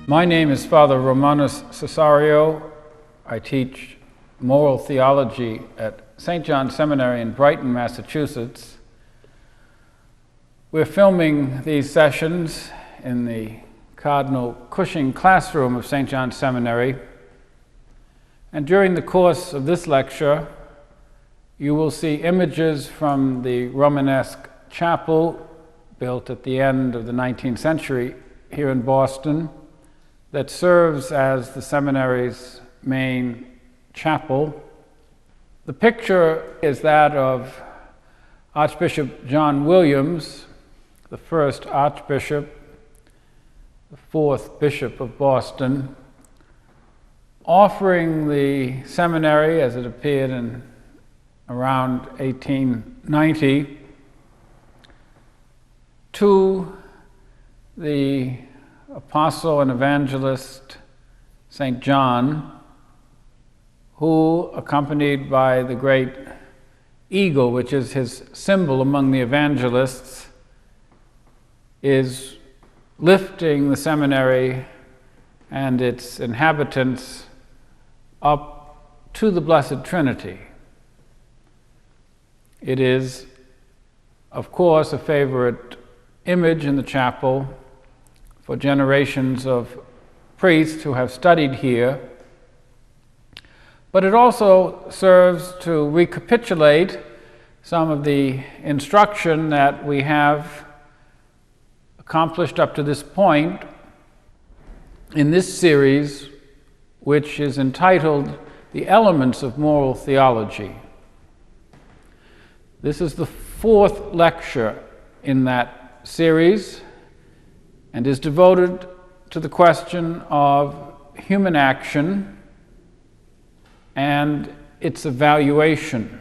My name is Father Romanus Cessario. I teach moral theology at St. John's Seminary in Brighton, Massachusetts. We're filming these sessions in the Cardinal Cushing classroom of St. John's Seminary. And during the course of this lecture, you will see images from the Romanesque chapel built at the end of the 19th century here in Boston that serves as the seminary's main chapel. The picture is that of Archbishop John Williams, the first Archbishop, the fourth Bishop of Boston, offering the seminary as it appeared in around 1890 to the apostle and evangelist St. John, who, accompanied by the great eagle, which is his symbol among the evangelists, is lifting the seminary and its inhabitants up to the Blessed Trinity. It is, of course, a favorite image in the chapel for generations of priests who have studied here, but it also serves to recapitulate some of the instruction that we have accomplished up to this point in this series, which is entitled The Elements of Moral Theology. This is the fourth lecture in that series and is devoted to the question of human action and its evaluation.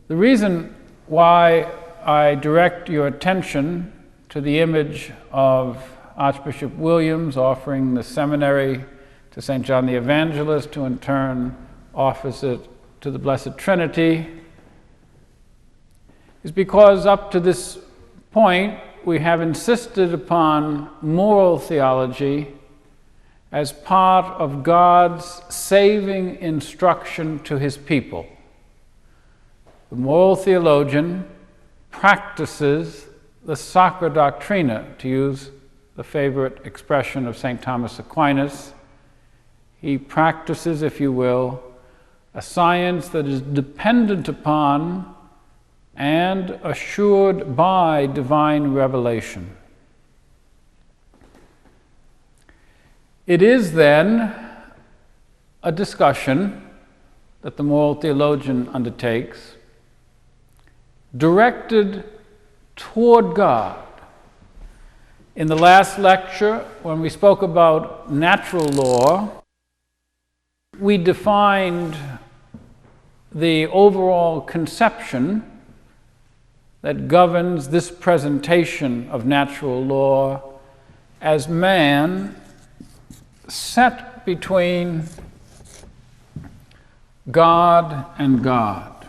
The reason why I direct your attention to the image of Archbishop Williams offering the seminary to St. John the Evangelist, who in turn offers it to the Blessed Trinity, is because up to this point we have insisted upon moral theology as part of God's saving instruction to his people. The moral theologian practices the Sacra Doctrina, to use the favorite expression of St. Thomas Aquinas. He practices, if you will, a science that is dependent upon and assured by divine revelation. It is then a discussion that the moral theologian undertakes, directed toward God. In the last lecture, when we spoke about natural law, we defined the overall conception that governs this presentation of natural law as man set between God and God.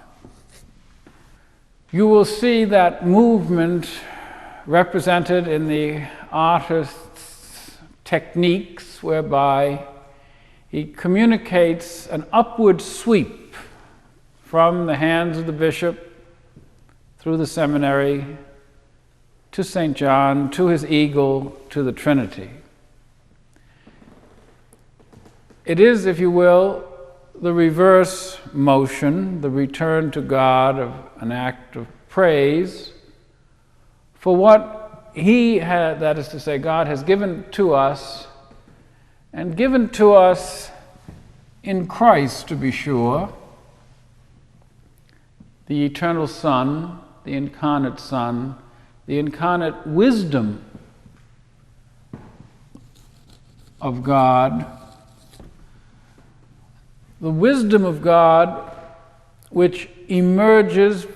You will see that movement represented in the artist's techniques, whereby he communicates an upward sweep from the hands of the bishop through the seminary to St. John, to his eagle, to the Trinity. It is, if you will, the reverse motion, the return to God of an act of praise for what he had, that is to say, God has given to us, and given to us in Christ, to be sure, the eternal Son, the incarnate Son, the incarnate wisdom of God, the wisdom of God which emerges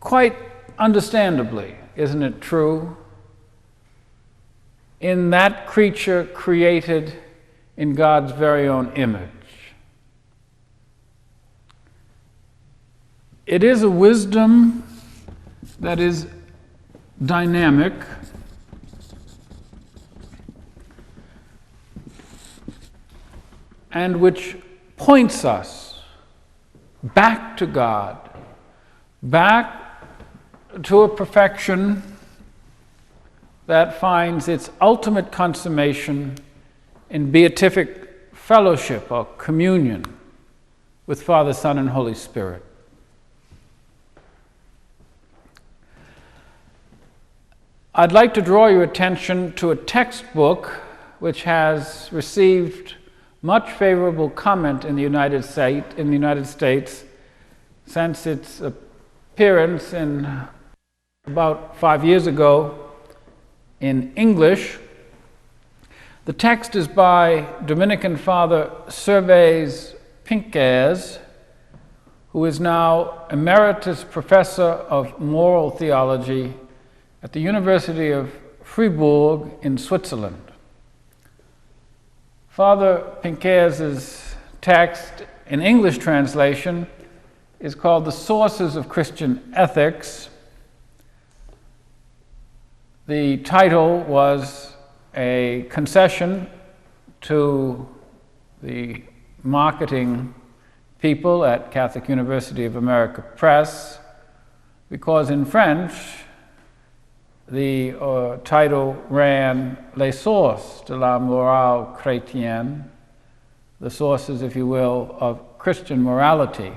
quite understandably, isn't it true, in that creature created in God's very own image. It is a wisdom that is dynamic, and which points us back to God, back to a perfection that finds its ultimate consummation in beatific fellowship or communion with Father, Son, and Holy Spirit. I'd like to draw your attention to a textbook which has received much favorable comment in the United States since its appearance in about 5 years ago in English. The text is by Dominican Father Servais Pinquez, who is now Emeritus Professor of Moral Theology at the University of Fribourg in Switzerland. Father Pinquez's text in English translation is called The Sources of Christian Ethics. The title was a concession to the marketing people at Catholic University of America Press, because in French the title ran Les sources de la morale chrétienne, the sources, if you will, of Christian morality.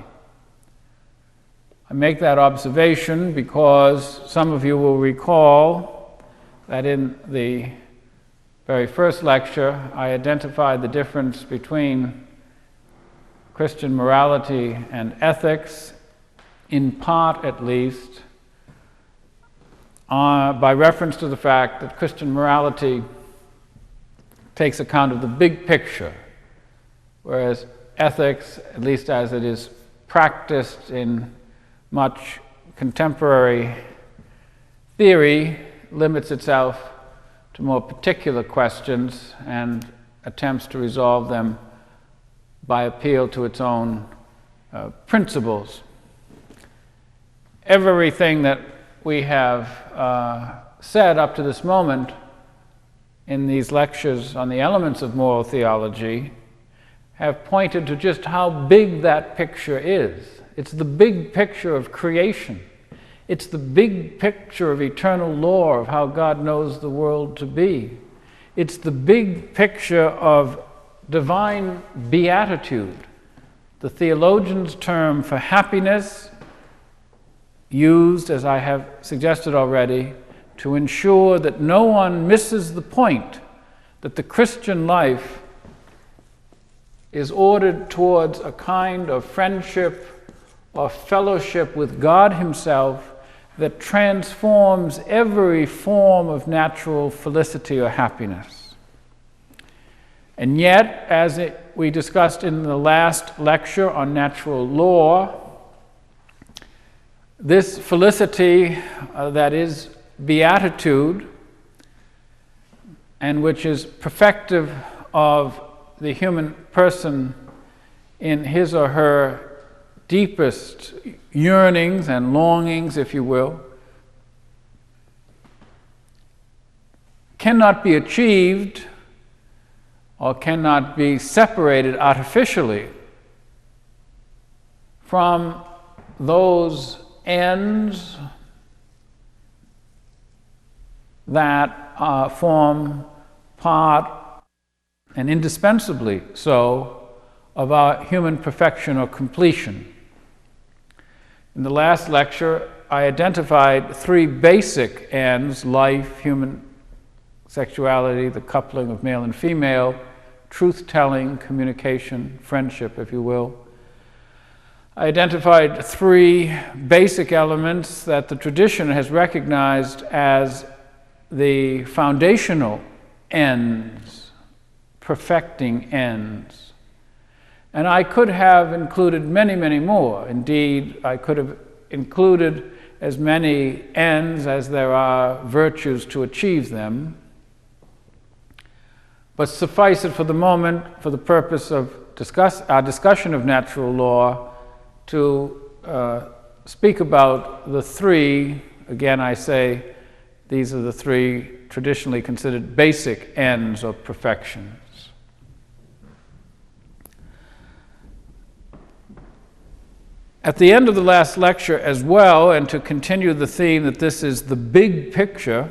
I make that observation because some of you will recall that in the very first lecture I identified the difference between Christian morality and ethics, in part at least, by reference to the fact that Christian morality takes account of the big picture, whereas ethics, at least as it is practiced in much contemporary theory, limits itself to more particular questions and attempts to resolve them by appeal to its own principles. Everything that we have said up to this moment in these lectures on the elements of moral theology have pointed to just how big that picture is. It's the big picture of creation. It's the big picture of eternal law, of how God knows the world to be. It's the big picture of divine beatitude, the theologian's term for happiness, used, as I have suggested already, to ensure that no one misses the point that the Christian life is ordered towards a kind of friendship or fellowship with God Himself that transforms every form of natural felicity or happiness. And yet, as we discussed in the last lecture on natural law, this felicity that is beatitude, and which is perfective of the human person in his or her deepest yearnings and longings, if you will, cannot be achieved or cannot be separated artificially from those ends that form part, and indispensably so, of our human perfection or completion. In the last lecture, I identified three basic ends: life, human sexuality, the coupling of male and female, truth-telling, communication, friendship, if you will. I identified three basic elements that the tradition has recognized as the foundational ends, perfecting ends. And I could have included many, many more. Indeed, I could have included as many ends as there are virtues to achieve them. But suffice it for the moment, for the purpose of our discussion of natural law, to speak about the three. Again, I say these are the three traditionally considered basic ends of perfections. At the end of the last lecture as well, and to continue the theme that this is the big picture,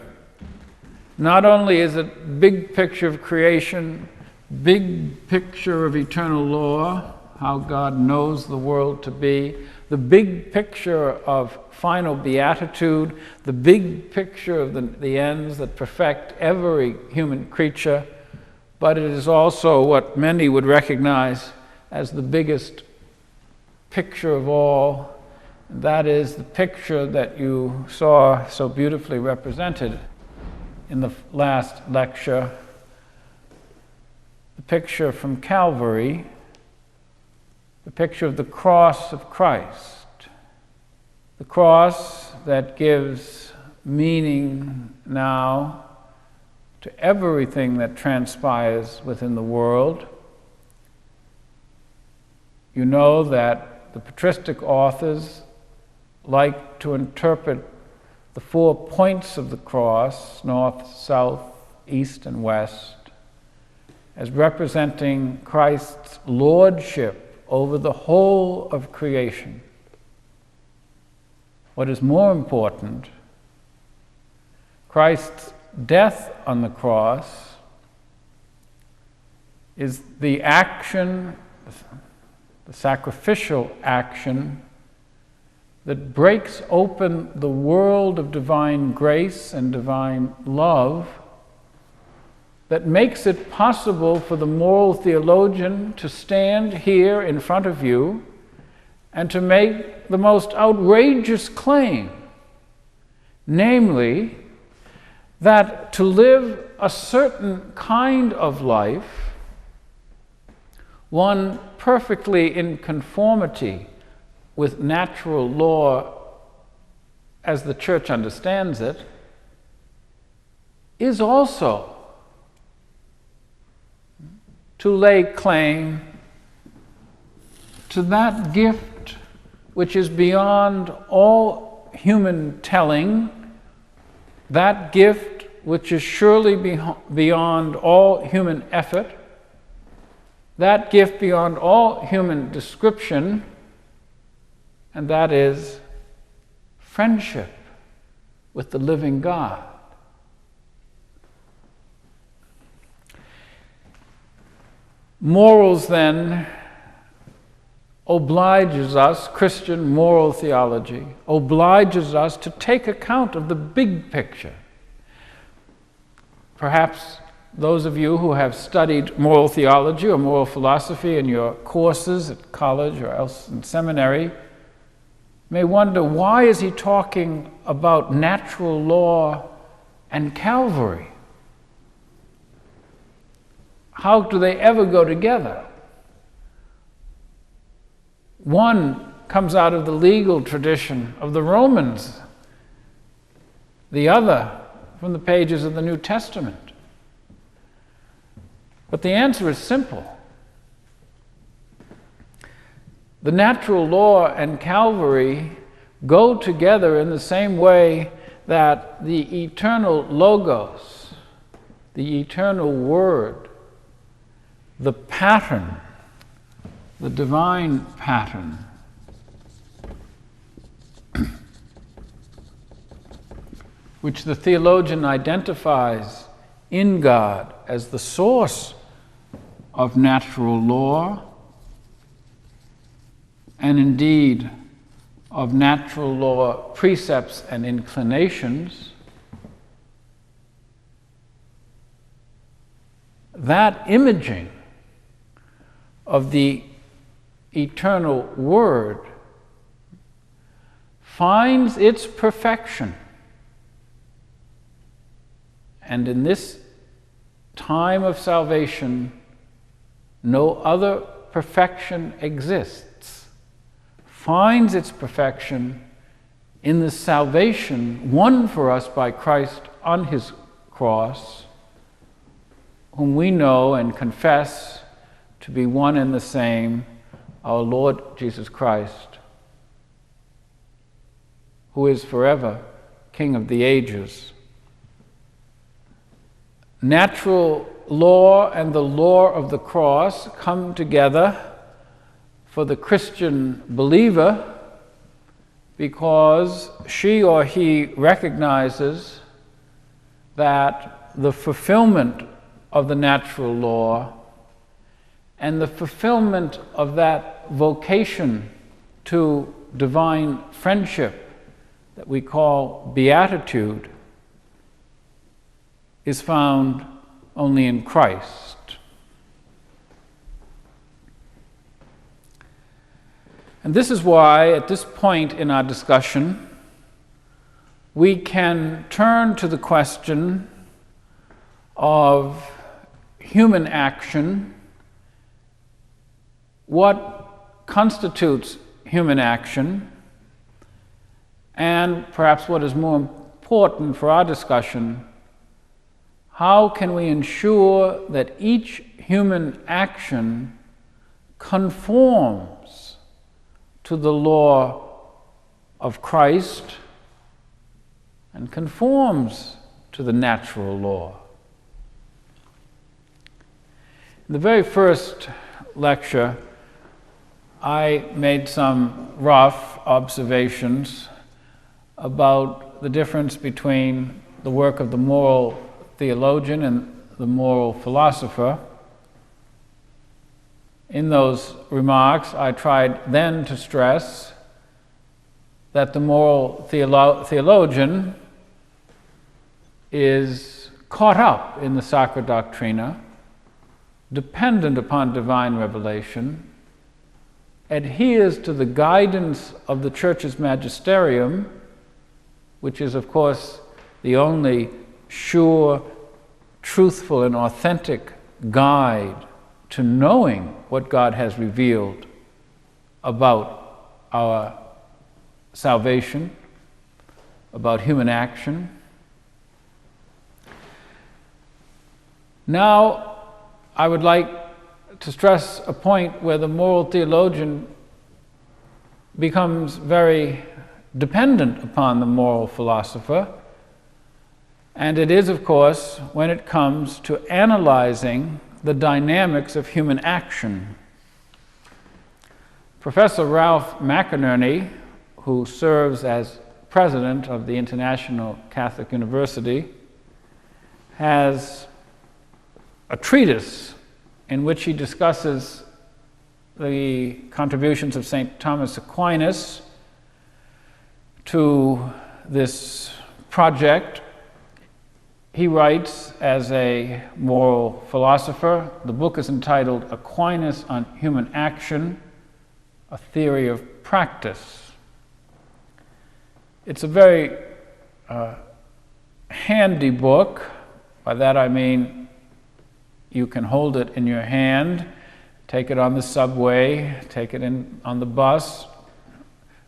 not only is it big picture of creation, big picture of eternal law, how God knows the world to be, the big picture of final beatitude, the big picture of the ends that perfect every human creature, but it is also what many would recognize as the biggest picture of all. And that is the picture that you saw so beautifully represented in the last lecture, the picture from Calvary, the picture of the cross of Christ, the cross that gives meaning now to everything that transpires within the world. You know that the patristic authors like to interpret the 4 points of the cross, north, south, east, and west, as representing Christ's lordship over the whole of creation. What is more important, Christ's death on the cross is the action, the sacrificial action that breaks open the world of divine grace and divine love, that makes it possible for the moral theologian to stand here in front of you and to make the most outrageous claim, namely, that to live a certain kind of life, one perfectly in conformity with natural law as the Church understands it, is also to lay claim to that gift which is beyond all human telling, that gift which is surely beyond all human effort, that gift beyond all human description, and that is friendship with the living God. Morals, then, obliges us, Christian moral theology, obliges us to take account of the big picture. Perhaps those of you who have studied moral theology or moral philosophy in your courses at college or else in seminary may wonder, why is he talking about natural law and Calvary? How do they ever go together? One comes out of the legal tradition of the Romans, the other from the pages of the New Testament. But the answer is simple. The natural law and Calvary go together in the same way that the eternal Logos, the eternal Word, the pattern, the divine pattern, which the theologian identifies in God as the source of natural law, and indeed of natural law precepts and inclinations, that imaging of the eternal Word finds its perfection. And in this time of salvation, no other perfection exists. Finds its perfection in the salvation won for us by Christ on his cross, whom we know and confess to be one and the same, our Lord Jesus Christ, who is forever King of the ages. Natural law and the law of the cross come together for the Christian believer because she or he recognizes that the fulfillment of the natural law and the fulfillment of that vocation to divine friendship that we call beatitude is found only in Christ. And this is why, at this point in our discussion, we can turn to the question of human action. What constitutes human action? And perhaps what is more important for our discussion, how can we ensure that each human action conforms to the law of Christ and conforms to the natural law? In the very first lecture, I made some rough observations about the difference between the work of the moral theologian and the moral philosopher. In those remarks, I tried then to stress that the moral theologian is caught up in the Sacra Doctrina, dependent upon divine revelation, adheres to the guidance of the Church's magisterium, which is, of course, the only sure, truthful, and authentic guide to knowing what God has revealed about our salvation, about human action. Now, I would like to stress a point where the moral theologian becomes very dependent upon the moral philosopher, and it is, of course, when it comes to analyzing the dynamics of human action. Professor Ralph McInerney, who serves as president of the International Catholic University, has a treatise in which he discusses the contributions of St. Thomas Aquinas to this project. He writes as a moral philosopher. The book is entitled Aquinas on Human Action, a Theory of Practice. It's a very handy book. By that I mean you can hold it in your hand, take it on the subway, take it on the bus,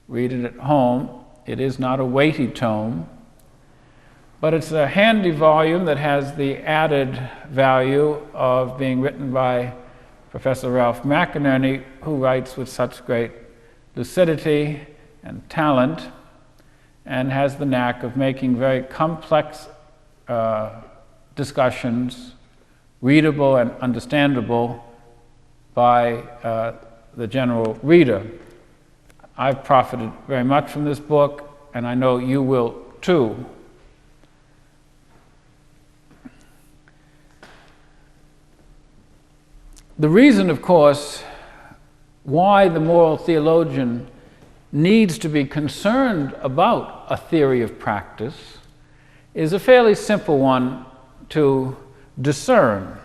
read it at home. It is not a weighty tome, but it's a handy volume that has the added value of being written by Professor Ralph McInerney, who writes with such great lucidity and talent, and has the knack of making very complex discussions readable and understandable by the general reader. I've profited very much from this book, and I know you will too. The reason, of course, why the moral theologian needs to be concerned about a theory of practice is a fairly simple one to discern.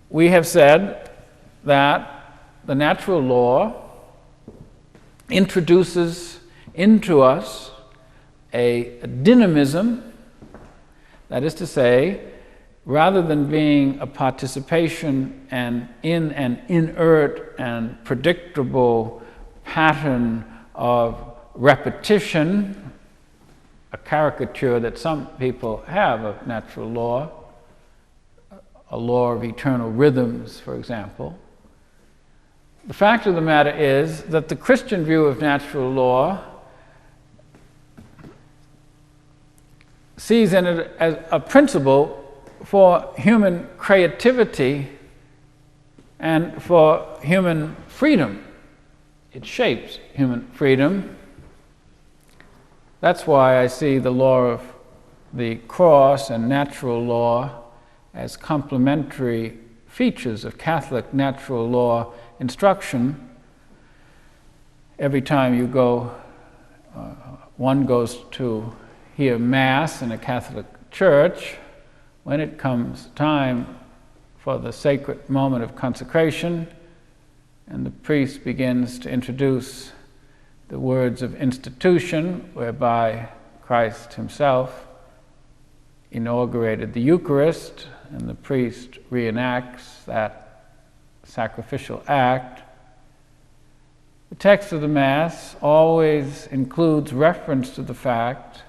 We have said that the natural law introduces into us a dynamism, that is to say, rather than being a participation and in an inert and predictable pattern of repetition, a caricature that some people have of natural law, a law of eternal rhythms, for example. The fact of the matter is that the Christian view of natural law sees in it as a principle for human creativity and for human freedom. it shapes human freedom. That's why I see the law of the cross and natural law as complementary features of Catholic natural law instruction. Every time you go, one goes to hear Mass in a Catholic church, when it comes time for the sacred moment of consecration, and the priest begins to introduce the words of institution, whereby Christ himself inaugurated the Eucharist, and the priest reenacts that sacrificial act. The text of the Mass always includes reference to the fact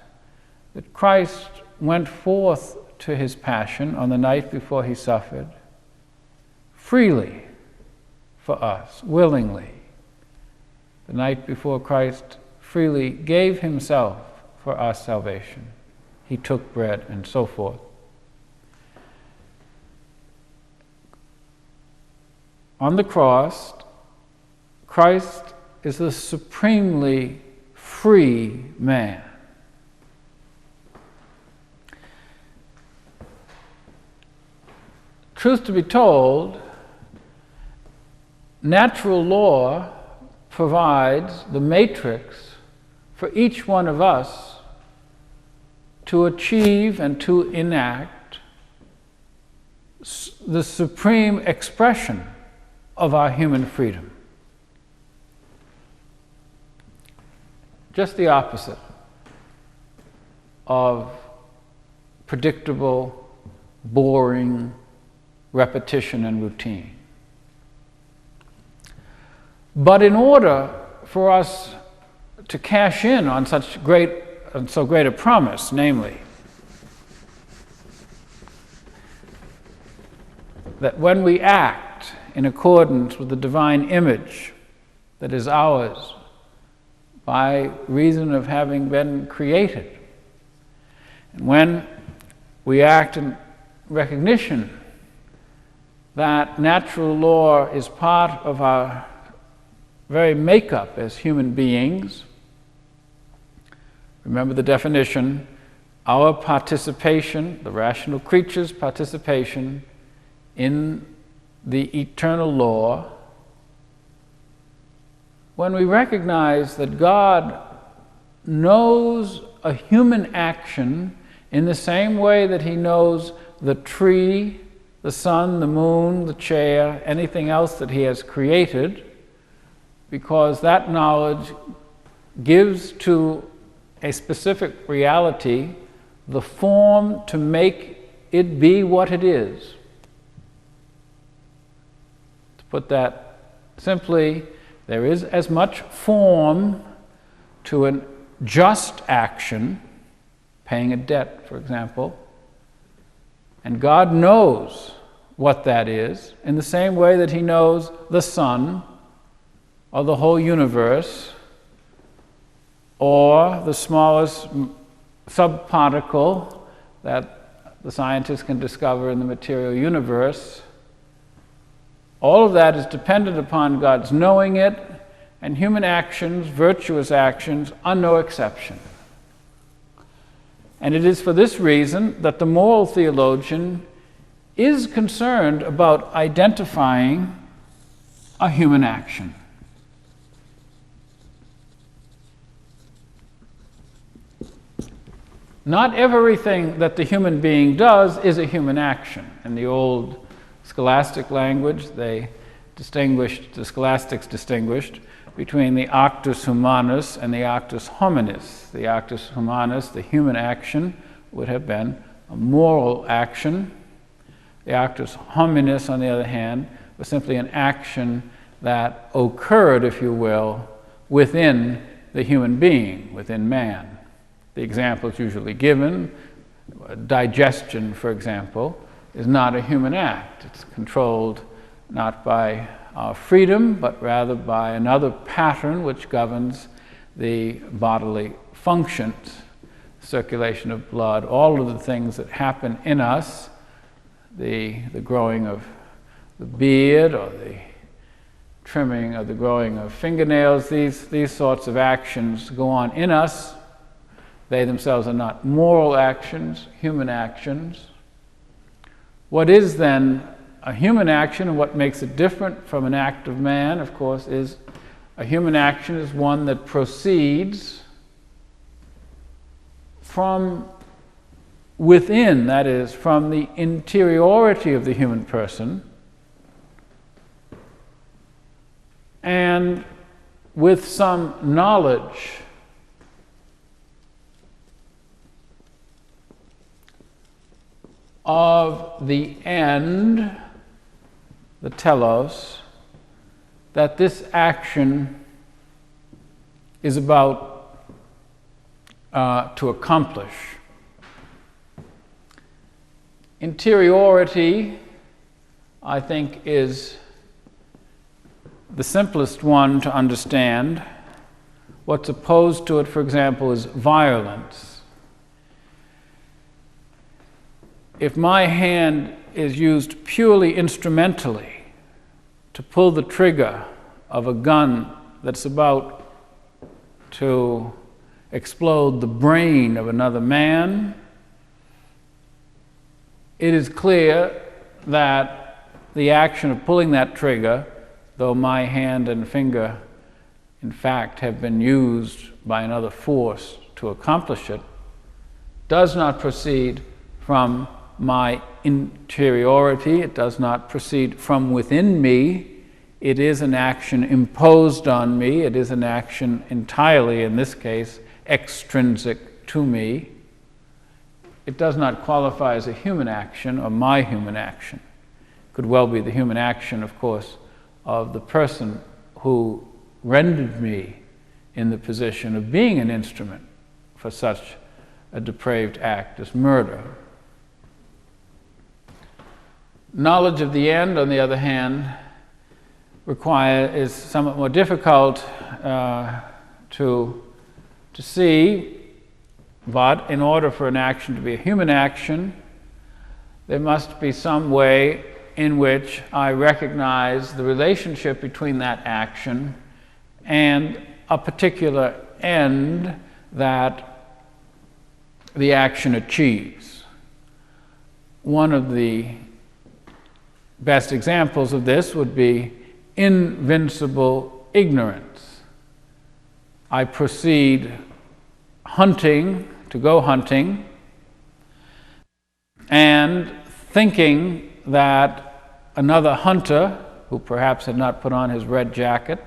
that Christ went forth to his passion on the night before he suffered, freely for us, willingly. The night before Christ freely gave himself for our salvation. He took bread and so forth. On the cross, Christ is the supremely free man. Truth to be told, natural law provides the matrix for each one of us to achieve and to enact the supreme expression of our human freedom. Just the opposite of predictable, boring repetition and routine. But in order for us to cash in on so great a promise, namely, that when we act in accordance with the divine image that is ours by reason of having been created, and when we act in recognition that natural law is part of our very makeup as human beings. Remember the definition, our participation, the rational creature's participation in the eternal law. When we recognize that God knows a human action in the same way that he knows the tree, the sun, the moon, the chair, anything else that he has created, because that knowledge gives to a specific reality the form to make it be what it is. To put that simply, there is as much form to a just action, paying a debt, for example, and God knows what that is in the same way that he knows the sun or the whole universe or the smallest subparticle that the scientists can discover in the material universe. All of that is dependent upon God's knowing it, and human actions, virtuous actions, are no exception. And it is for this reason that the moral theologian is concerned about identifying a human action. Not everything that the human being does is a human action. In the old Scholastic language, the Scholastics distinguished between the actus humanus and the actus hominis. The actus humanus, the human action, would have been a moral action. The actus hominis, on the other hand, was simply an action that occurred, if you will, within the human being, within man. The example is usually given. Digestion, for example, is not a human act. It's controlled not by our freedom, but rather by another pattern which governs the bodily functions, circulation of blood, all of the things that happen in us, the growing of the beard or the trimming or the growing of fingernails. These sorts of actions go on in us. They themselves are not moral actions, human actions. What is then a human action, and what makes it different from an act of man, of course, is a human action is one that proceeds from within, that is, from the interiority of the human person, and with some knowledge of the end, the telos, that this action is about to accomplish. Interiority, I think, is the simplest one to understand. What's opposed to it, for example, is violence. If my hand is used purely instrumentally to pull the trigger of a gun that's about to explode the brain of another man, it is clear that the action of pulling that trigger, though my hand and finger in fact have been used by another force to accomplish it, does not proceed from my interiority. It does not proceed from within me. It is an action imposed on me. It is an action entirely, in this case, extrinsic to me. It does not qualify as a human action or my human action. It could well be the human action, of course, of the person who rendered me in the position of being an instrument for such a depraved act as murder. Knowledge of the end, on the other hand, is somewhat more difficult to see, but in order for an action to be a human action, there must be some way in which I recognize the relationship between that action and a particular end that the action achieves. One of the best examples of this would be invincible ignorance. I proceed to go hunting, and thinking that another hunter, who perhaps had not put on his red jacket,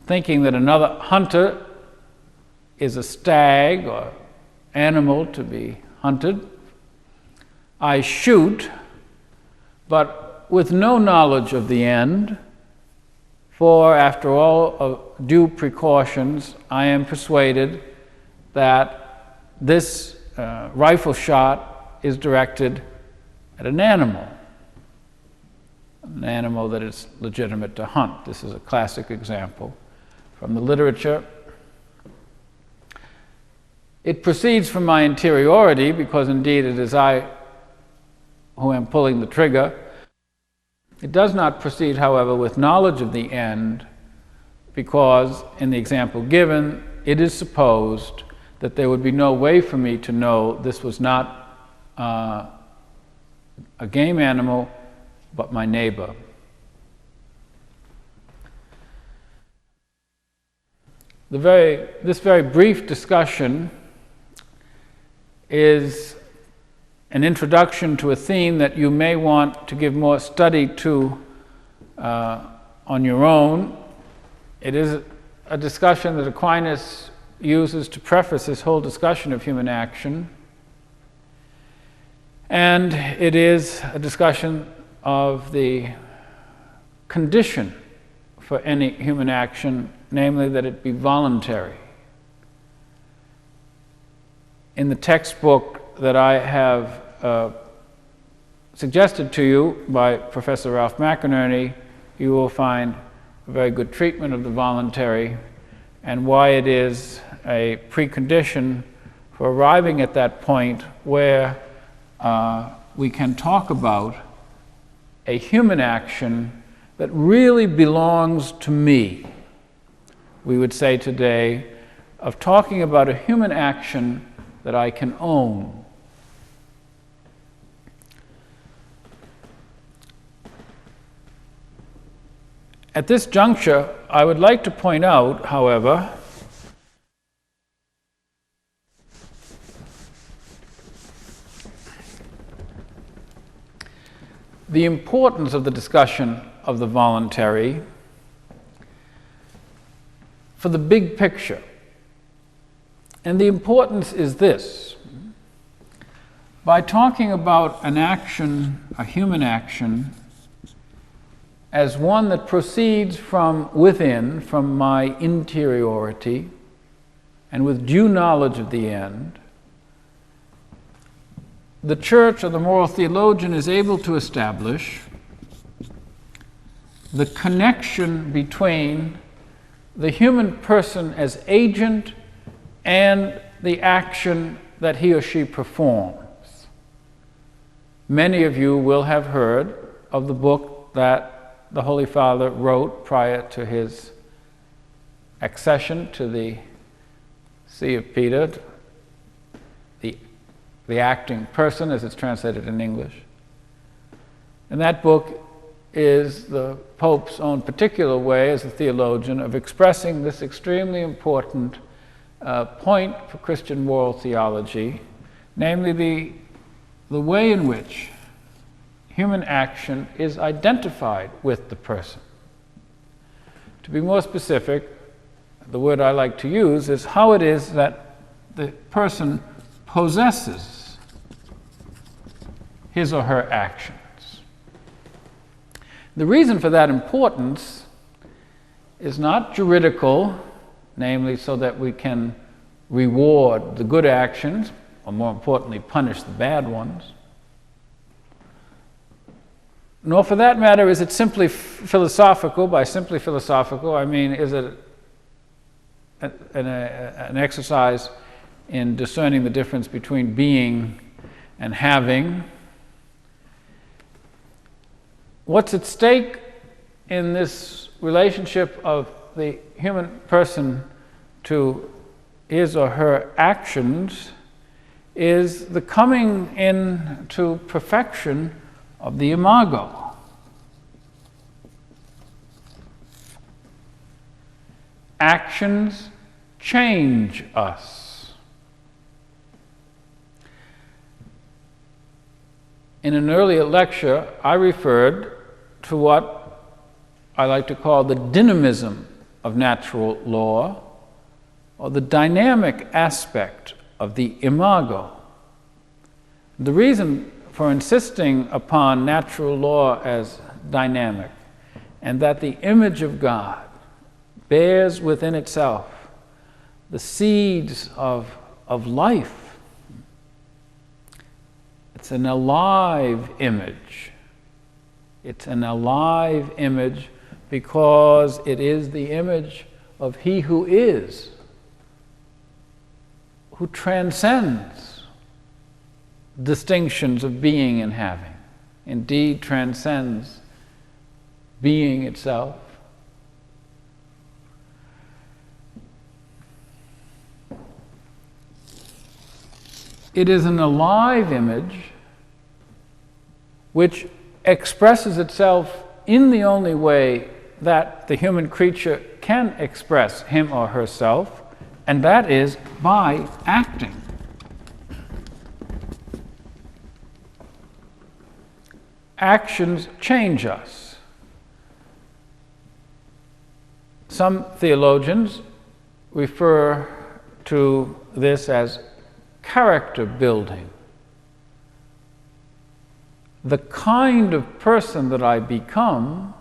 thinking that another hunter is a stag or animal to be hunted, I shoot, but with no knowledge of the end, for after all due precautions, I am persuaded that this rifle shot is directed at an animal that is legitimate to hunt. This is a classic example from the literature. It proceeds from my interiority, because indeed it is I who am pulling the trigger. It does not proceed, however, with knowledge of the end, because in the example given, it is supposed that there would be no way for me to know this was not a game animal, but my neighbor. This very brief discussion is an introduction to a theme that you may want to give more study to on your own. It is a discussion that Aquinas uses to preface his whole discussion of human action. And it is a discussion of the condition for any human action, namely that it be voluntary. In the textbook that I have suggested to you by Professor Ralph McInerney, you will find a very good treatment of the voluntary and why it is a precondition for arriving at that point where we can talk about a human action that really belongs to me, we would say today, of talking about a human action that I can own. At this juncture, I would like to point out, however, the importance of the discussion of the voluntary for the big picture. And the importance is this: by talking about an action, a human action, as one that proceeds from within, from my interiority, and with due knowledge of the end, the church or the moral theologian is able to establish the connection between the human person as agent and the action that he or she performs. Many of you will have heard of the book that the Holy Father wrote prior to his accession to the See of Peter, the acting person, as it's translated in English. And that book is the Pope's own particular way as a theologian of expressing this extremely important point for Christian moral theology, namely the way in which human action is identified with the person. To be more specific, the word I like to use is how it is that the person possesses his or her actions. The reason for that importance is not juridical, namely so that we can reward the good actions, or more importantly, punish the bad ones. Nor for that matter is it simply philosophical. By simply philosophical, I mean, is it an exercise in discerning the difference between being and having. What's at stake in this relationship of the human person to his or her actions is the coming into perfection of the imago. Actions change us. In an earlier lecture, I referred to what I like to call the dynamism of natural law, or the dynamic aspect of the imago. The reason for insisting upon natural law as dynamic, and that the image of God bears within itself the seeds of life. It's an alive image. It's an alive image because it is the image of He who is, who transcends distinctions of being and having, indeed transcends being itself. It is an alive image which expresses itself in the only way that the human creature can express him or herself, and that is by acting. Actions change us. Some theologians refer to this as character building. The kind of person that I become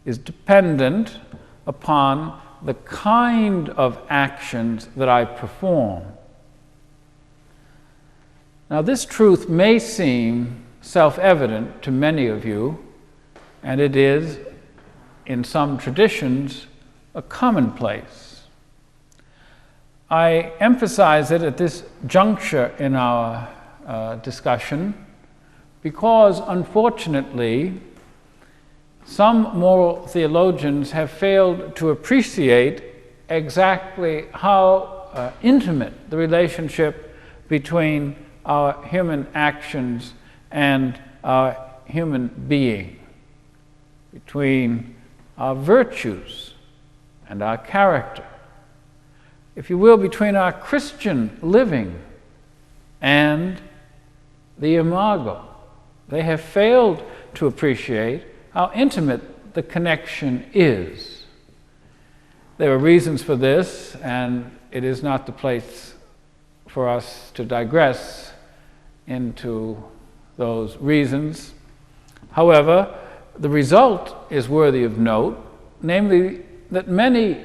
is dependent upon the kind of actions that I perform. Now, this truth may seem self-evident to many of you, and it is, in some traditions, a commonplace. I emphasize it at this juncture in our discussion because, unfortunately, some moral theologians have failed to appreciate exactly how intimate the relationship between our human actions and our human being, between our virtues and our character, if you will, between our Christian living and the imago. They have failed to appreciate how intimate the connection is. There are reasons for this, and it is not the place for us to digress into those reasons. However, the result is worthy of note, namely that many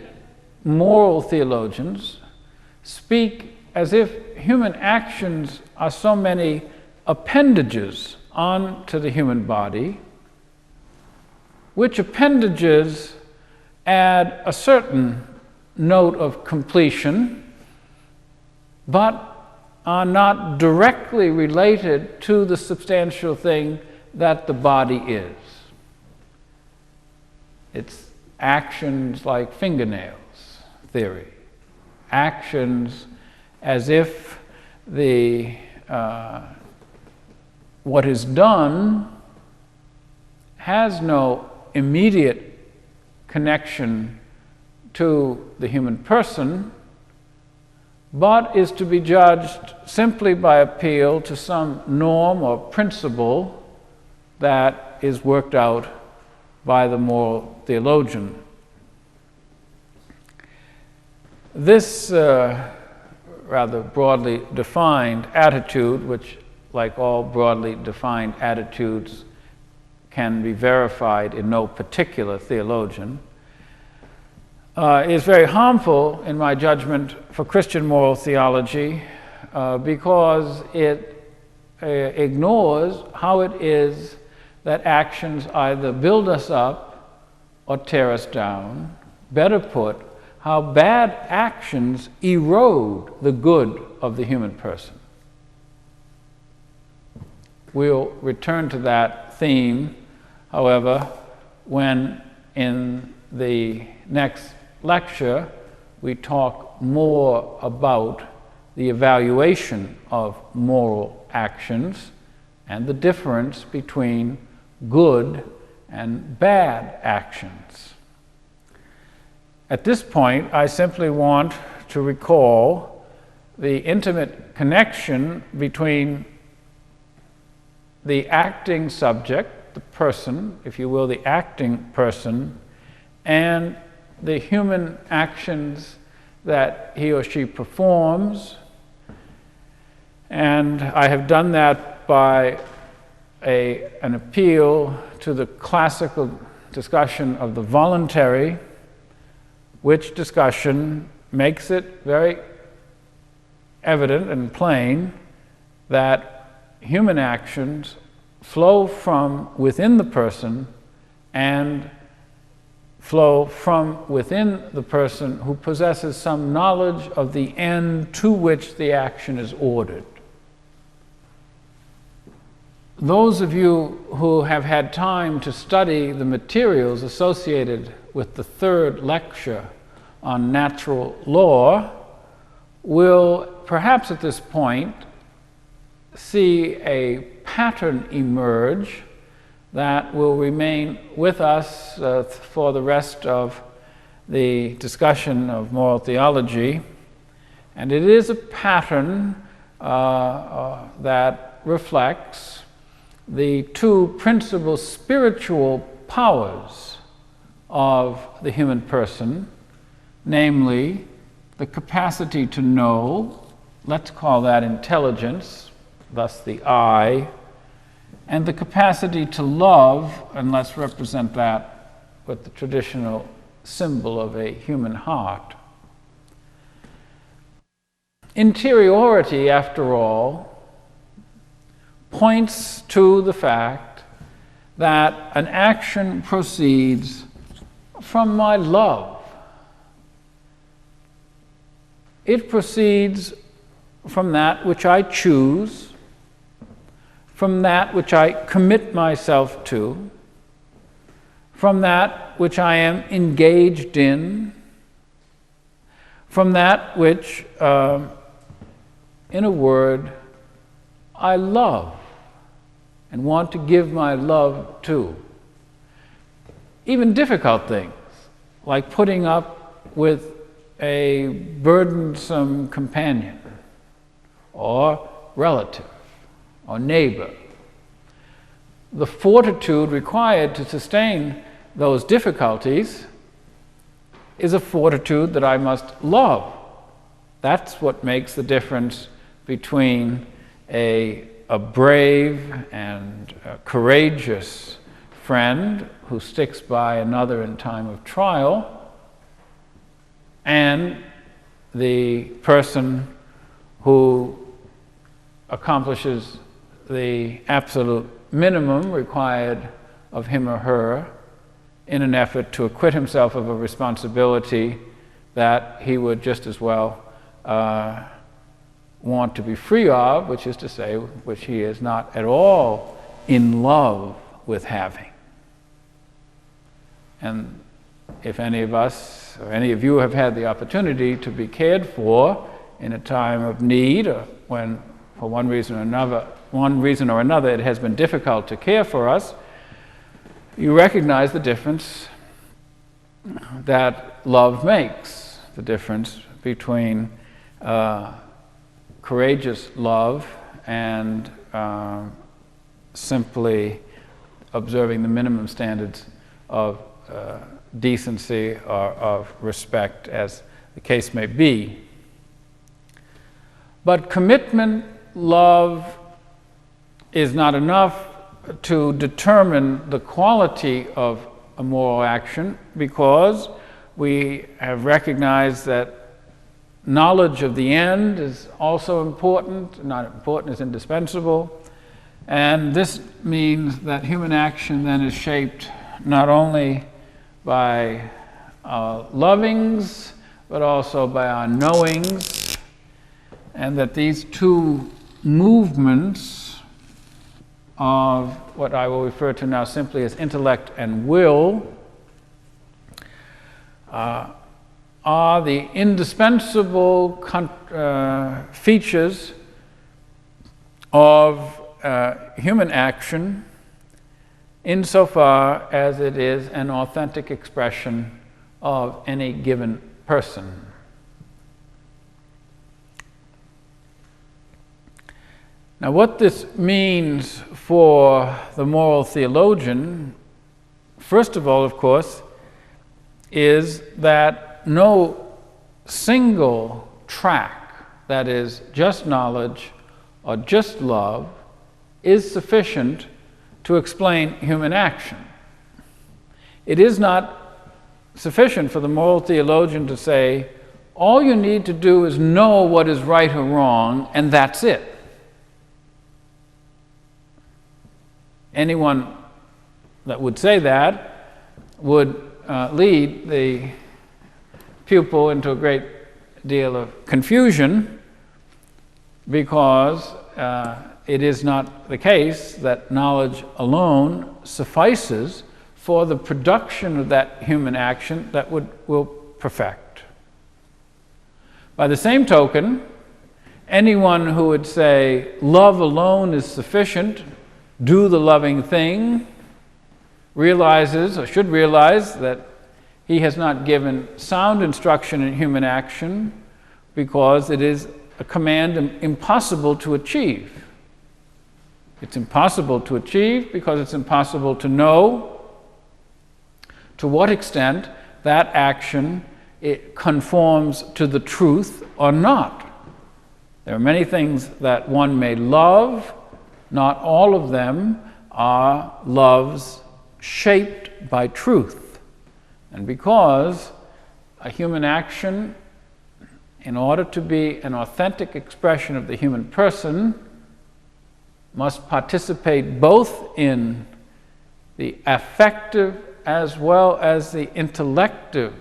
moral theologians speak as if human actions are so many appendages onto the human body, which appendages add a certain note of completion, but are not directly related to the substantial thing that the body is. It's actions like fingernails theory, actions as if the what is done has no immediate connection to the human person, but is to be judged simply by appeal to some norm or principle that is worked out by the moral theologian. This rather broadly defined attitude, which, like all broadly defined attitudes, can be verified in no particular theologian, is very harmful, in my judgment, for Christian moral theology because it ignores how it is that actions either build us up or tear us down. Better put, how bad actions erode the good of the human person. We'll return to that theme, however, when in the next lecture we talk more about the evaluation of moral actions and the difference between good and bad actions. At this point, I simply want to recall the intimate connection between the acting subject, the person, if you will, the acting person, and the human actions that he or she performs. And I have done that by an appeal to the classical discussion of the voluntary, which discussion makes it very evident and plain that human actions flow from within the person and flow from within the person who possesses some knowledge of the end to which the action is ordered. Those of you who have had time to study the materials associated with the third lecture on natural law will perhaps at this point see a pattern emerge that will remain with us for the rest of the discussion of moral theology. And it is a pattern that reflects the two principal spiritual powers of the human person, namely the capacity to know, let's call that intelligence, thus the I, and the capacity to love, and let's represent that with the traditional symbol of a human heart. Interiority, after all, points to the fact that an action proceeds from my love. It proceeds from that which I choose, from that which I commit myself to, from that which I am engaged in, from that which, in a word, I love and want to give my love to. Even difficult things, like putting up with a burdensome companion, or relative, or neighbor. The fortitude required to sustain those difficulties is a fortitude that I must love. That's what makes the difference between a brave and a courageous friend who sticks by another in time of trial and the person who accomplishes the absolute minimum required of him or her in an effort to acquit himself of a responsibility that he would just as well want to be free of, which is to say, which he is not at all in love with having. And if any of us, or any of you have had the opportunity to be cared for in a time of need, or when for one reason or another it has been difficult to care for us, you recognize the difference that love makes, the difference between courageous love and simply observing the minimum standards of decency or of respect, as the case may be. But commitment, love, is not enough to determine the quality of a moral action, because we have recognized that knowledge of the end is also important, not important, is indispensable. And this means that human action then is shaped not only by our lovings, but also by our knowings, and that these two movements of what I will refer to now simply as intellect and will are the indispensable features of human action insofar as it is an authentic expression of any given person. Now, what this means for the moral theologian, first of all, of course, is that no single track, that is, just knowledge or just love, is sufficient to explain human action. It is not sufficient for the moral theologian to say, all you need to do is know what is right or wrong, and that's it. Anyone that would say that would lead the pupil into a great deal of confusion, because it is not the case that knowledge alone suffices for the production of that human action that will perfect. By the same token, anyone who would say love alone is sufficient, do the loving thing, realizes, or should realize, that he has not given sound instruction in human action, because it is a command impossible to achieve. It's impossible to achieve because it's impossible to know to what extent that action it conforms to the truth or not. There are many things that one may love. Not all of them are loves shaped by truth. And because a human action, in order to be an authentic expression of the human person, must participate both in the affective as well as the intellective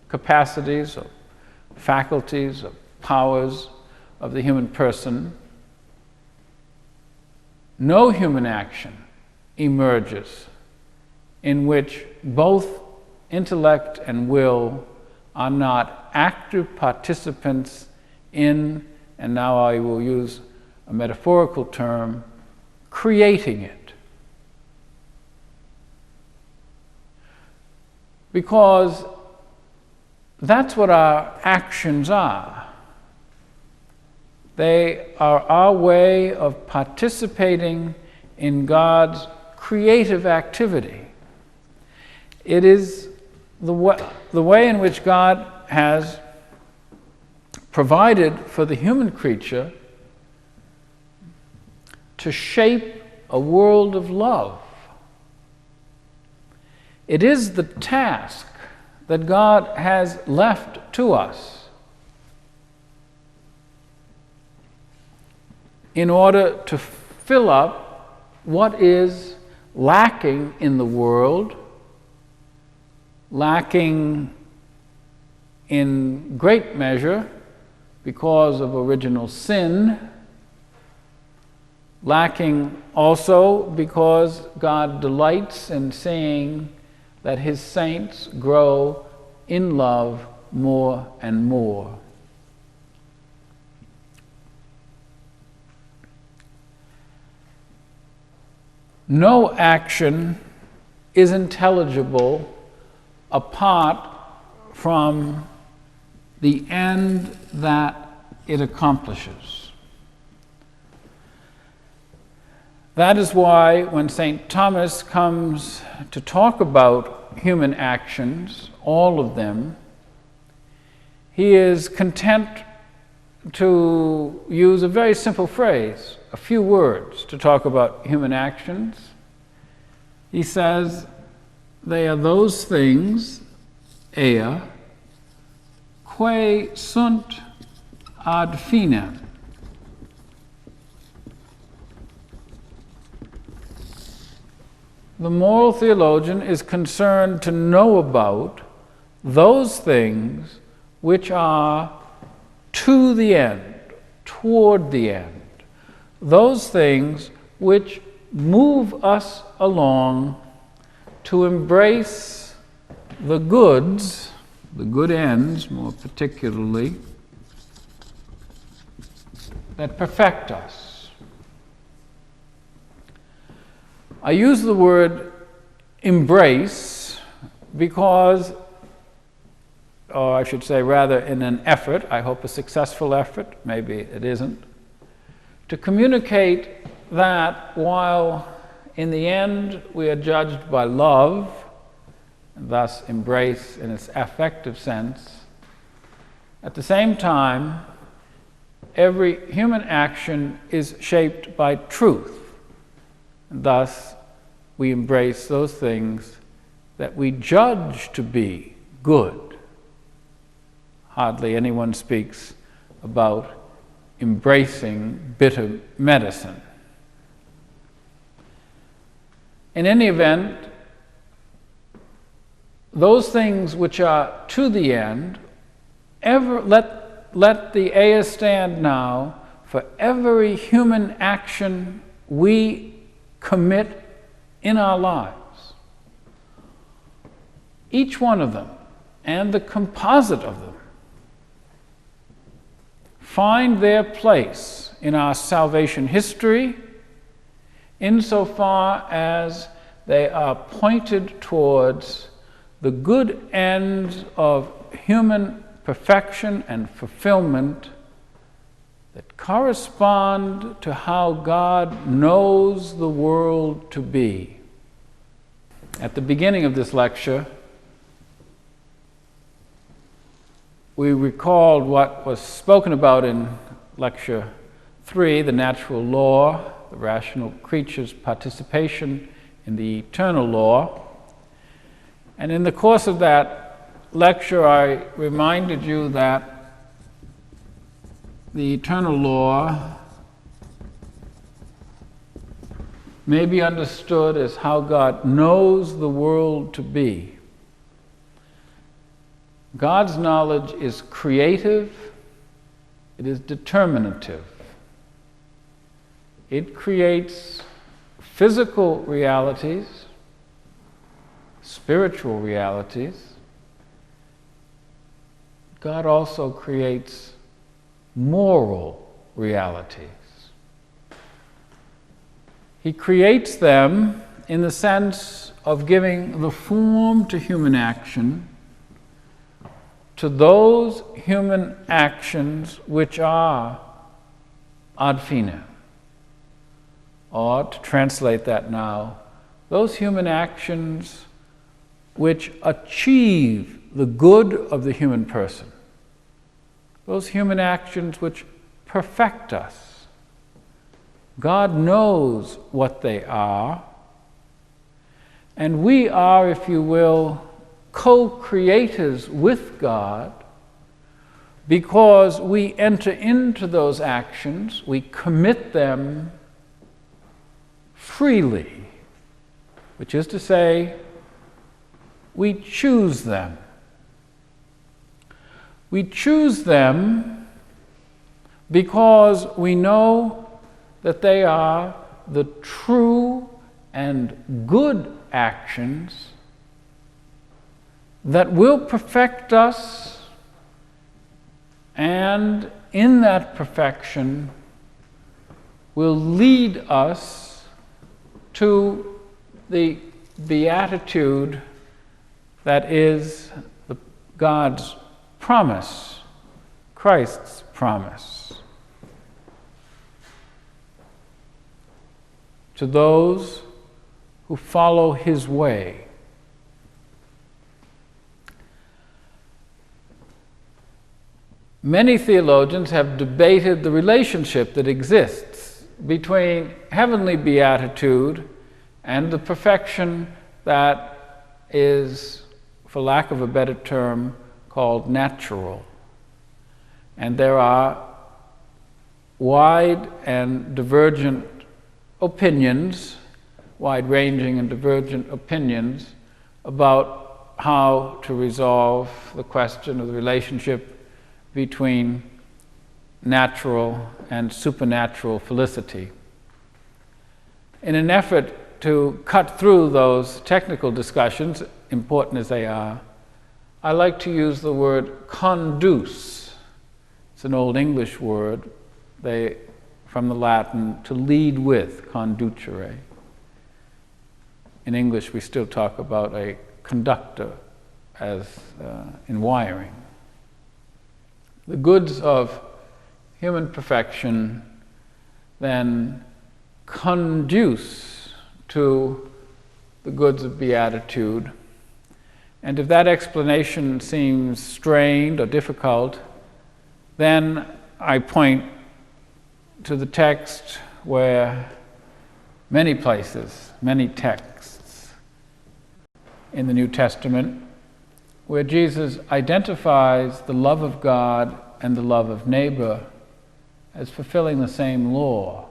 capacities or faculties or powers of the human person, no human action emerges in which both intellect and will are not active participants in, and now I will use a metaphorical term, creating it. Because that's what our actions are. They are our way of participating in God's creative activity. It is the way in which God has provided for the human creature to shape a world of love. It is the task that God has left to us in order to fill up what is lacking in the world, lacking in great measure because of original sin, lacking also because God delights in seeing that His saints grow in love more and more. No action is intelligible apart from the end that it accomplishes. That is why when St. Thomas comes to talk about human actions, all of them, he is content to use a very simple phrase, a few words to talk about human actions. He says, they are those things, ea, quae sunt ad finem. The moral theologian is concerned to know about those things which are to the end, toward the end, those things which move us along to embrace the goods, the good ends more particularly, that perfect us. I use the word embrace because, or I should say rather in an effort, I hope a successful effort, maybe it isn't, to communicate that while in the end we are judged by love, and thus embrace in its affective sense, at the same time, every human action is shaped by truth, and thus we embrace those things that we judge to be good. Hardly anyone speaks about embracing bitter medicine. In any event, those things which are to the end, let the ea stand now for every human action we commit in our lives. Each one of them, and the composite of them, find their place in our salvation history insofar as they are pointed towards the good ends of human perfection and fulfillment that correspond to how God knows the world to be. At the beginning of this lecture, we recalled what was spoken about in Lecture 3, the natural law, the rational creature's participation in the eternal law. And in the course of that lecture, I reminded you that the eternal law may be understood as how God knows the world to be. God's knowledge is creative, it is determinative. It creates physical realities, spiritual realities, God also creates moral realities. He creates them in the sense of giving the form to human action, to those human actions which are ad finem. Or, to translate that now, those human actions which achieve the good of the human person. Those human actions which perfect us. God knows what they are, and we are, if you will, co-creators with God because we enter into those actions, we commit them freely, which is to say, we choose them. We choose them because we know that they are the true and good actions that will perfect us, and in that perfection will lead us to the beatitude that is God's promise, Christ's promise. To those who follow his way. Many theologians have debated the relationship that exists between heavenly beatitude and the perfection that is, for lack of a better term, called natural. And there are wide and divergent opinions, wide-ranging and divergent opinions about how to resolve the question of the relationship between natural and supernatural felicity. In an effort to cut through those technical discussions, important as they are, I like to use the word conduce. It's an Old English word, from the Latin, to lead with, conducere. In English, we still talk about a conductor as in wiring. The goods of human perfection then conduce to the goods of beatitude. And if that explanation seems strained or difficult, then I point to the text where many places, many texts in the New Testament, where Jesus identifies the love of God and the love of neighbor as fulfilling the same law.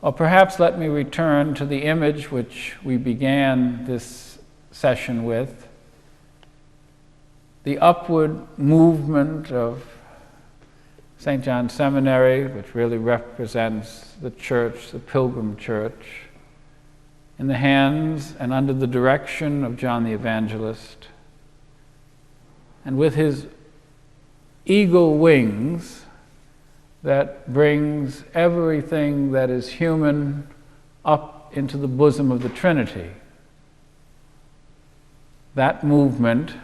Or perhaps let me return to the image which we began this session with, the upward movement of St. John's Seminary, which really represents the church, the pilgrim church, in the hands and under the direction of John the Evangelist. And with his eagle wings that brings everything that is human up into the bosom of the Trinity. That movement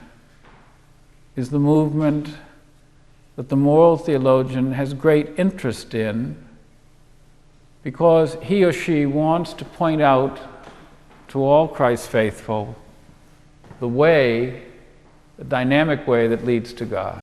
is the movement that the moral theologian has great interest in, because he or she wants to point out to all Christ's faithful the way, the dynamic way that leads to God.